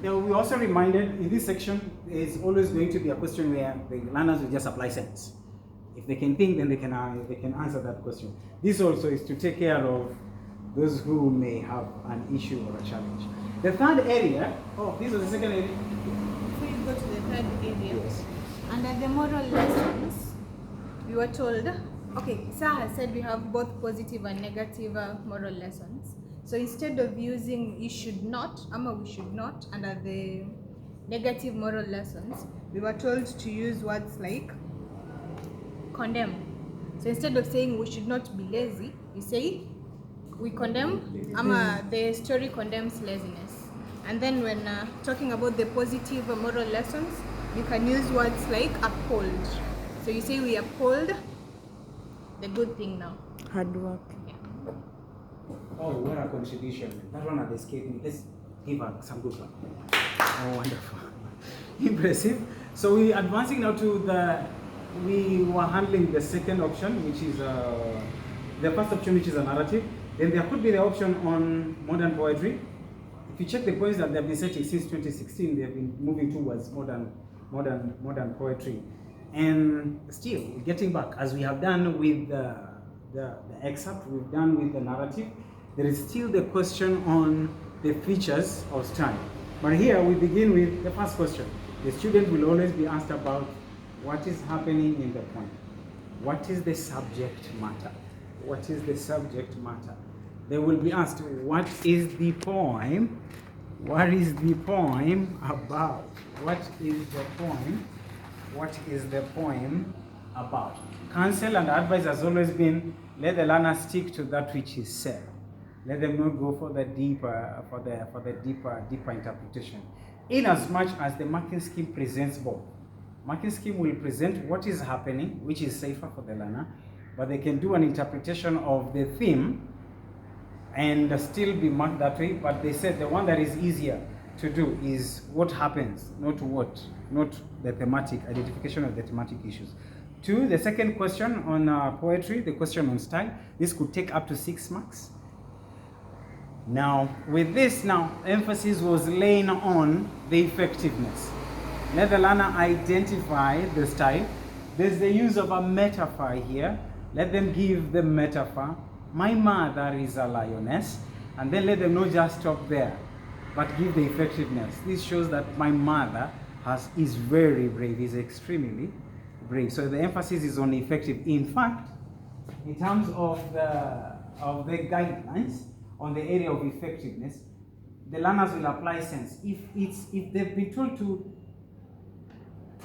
We also reminded in this section is always going to be a question where the learners will just apply sense. If they can think, then they can answer that question. This also is to take care of those who may have an issue or a challenge. The third area, this was the second area. Before you go to the third area, Yes. under the moral lessons, we were told, okay, Sarah has said we have both positive and negative moral lessons. So instead of using you should not, we should not, under the negative moral lessons, we were told to use words like condemn. So instead of saying we should not be lazy, we say we condemn, the story condemns laziness. And then when talking about the positive moral lessons, you can use words like uphold. So you say we uphold the good thing now. Hard work. Yeah. Oh, what a contribution. That one had escaped me. Let's give her some good one. Oh, wonderful. Impressive. So we're advancing now to we were handling the second option, which is the first option, which is a narrative. Then there could be the option on modern poetry. If you check the points that they've been setting since 2016, they've been moving towards modern poetry. And still, getting back, as we have done with the excerpt, we've done with the narrative, there is still the question on the features of style. But here we begin with the first question. The student will always be asked about what is happening in the poem. What is the subject matter? What is the subject matter? They will be asked, what is the poem? What is the poem about? What is the poem? What is the poem about? Counsel and advice has always been, let the learner stick to that which is said. Let them not go for the deeper interpretation. In as much as the marking scheme presents both. Marking scheme will present what is happening, which is safer for the learner, but they can do an interpretation of the theme and still be marked that way. But they said the one that is easier to do is what happens, not the thematic, identification of the thematic issues. 2, the second question on poetry, the question on style, this could take up to 6 marks. Now, with this, emphasis was laying on the effectiveness. Let the learner identify the style. There's the use of a metaphor here. Let them give the metaphor. My mother is a lioness. And then let them not just stop there, but give the effectiveness. This shows that my mother is very brave, is extremely brave. So the emphasis is on effective. In fact, in terms of the guidelines on the area of effectiveness, the learners will apply sense. If they've been told to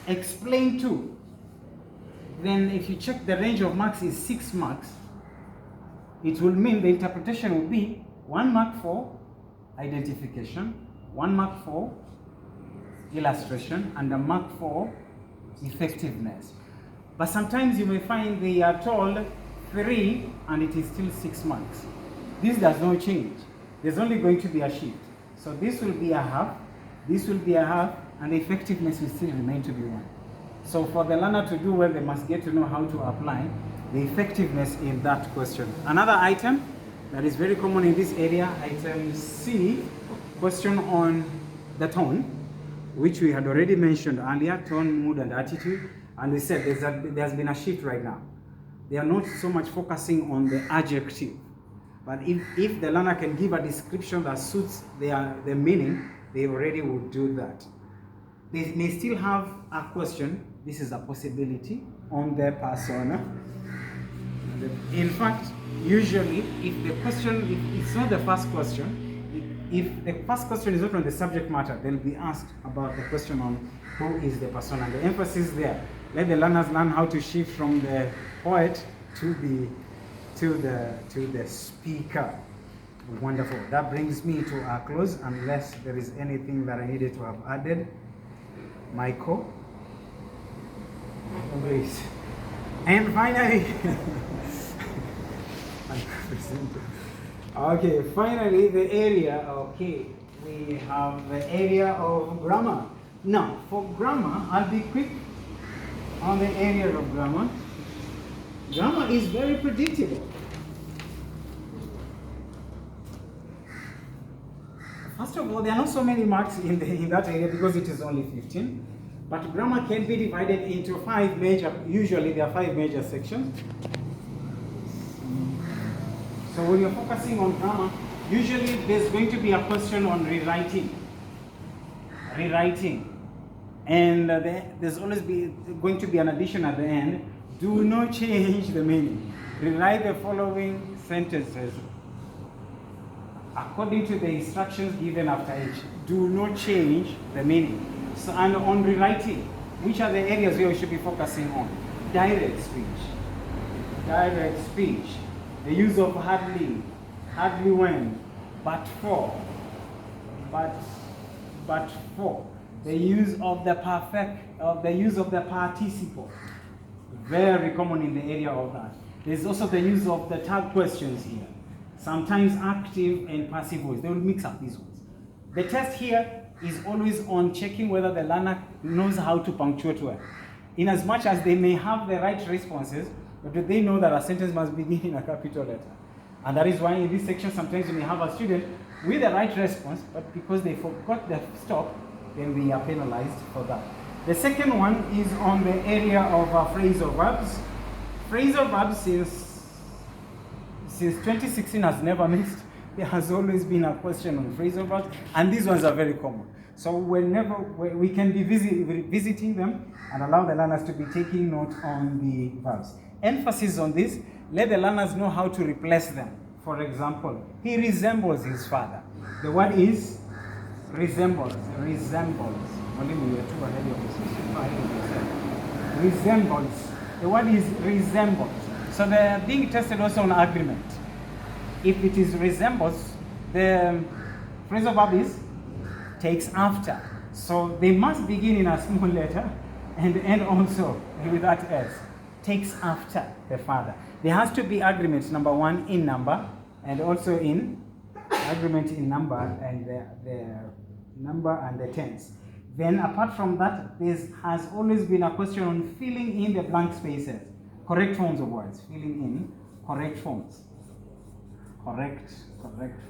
explain to, then if you check the range of marks is 6 marks, it will mean the interpretation will be 1 mark for identification, 1 mark for illustration, and a mark for effectiveness. But sometimes you may find they are told 3 and it is still 6 marks. This does not change. There's only going to be a shift. So this will be a half, this will be a half, and the effectiveness will still remain to be 1. So for the learner to do well, they must get to know how to apply the effectiveness in that question. Another item that is very common in this area, item C, question on the tone, which we had already mentioned earlier, tone, mood, and attitude. And we said there's been a shift right now. They are not so much focusing on the adjective, but if the learner can give a description that suits their meaning, they already would do that. They may still have a question, this is a possibility, on their persona. In fact, usually, if it's not the first question, if the first question is not on the subject matter, they'll be asked about the question on who is the persona. The emphasis there, let the learners learn how to shift from the poet to the speaker. Wonderful. That brings me to a close, unless there is anything that I needed to have added. Michael, please. And finally, okay, finally the area, we have the area of grammar. Now, for grammar, I'll be quick on the area of grammar. Grammar is very predictable. First of all, there are not so many marks in that area because it is only 15. But grammar can be divided into 5 major, usually there are 5 major sections. So when you're focusing on grammar, usually there's going to be a question on rewriting. And there's always going to be an addition at the end. Do not change the meaning. Rewrite the following sentences according to the instructions given after each. Do not change the meaning. So, and on rewriting, which are the areas where we should be focusing on? Direct speech, the use of hardly when, but for, the use of the participle, very common in the area of that. There's also the use of the tag questions here. Sometimes active and passive voice. They will mix up these ones. The test here is always on checking whether the learner knows how to punctuate well. In as much as they may have the right responses, but do they know that a sentence must begin in a capital letter? And that is why in this section sometimes you may have a student with the right response, but because they forgot the stop, then we are penalized for that. The second one is on the area of phrasal verbs. Phrasal verbs since 2016 has never missed. There has always been a question on phrasal verbs, and these ones are very common. So whenever we can be visiting them and allow the learners to be taking note on the verbs. Emphasis on this, let the learners know how to replace them. For example, he resembles his father. The word is resembles. Mwalimu, you are too ahead of yourself. Resembles. The word is resembles. So they are being tested also on agreement. If it is resembles, the phrasal verb is takes after. So they must begin in a small letter and end also with that S. Takes after the father. There has to be agreement, number one, in number, and also in agreement in number and the number and the tense. Then apart from that, there has always been a question on filling in the blank spaces. Correct forms of words. Filling in correct forms. Correct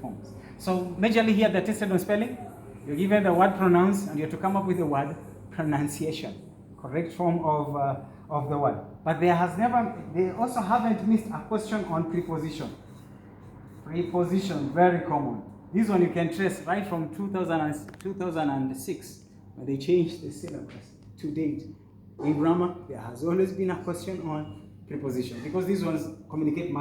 forms. So majorly here they're tested on spelling. You're given the word pronounce and you have to come up with the word pronunciation. Correct form of the word. But they also haven't missed a question on preposition. Preposition, very common. This one you can trace right from 2006 when they changed the syllabus to date. In grammar, there has always been a question on preposition because these ones communicate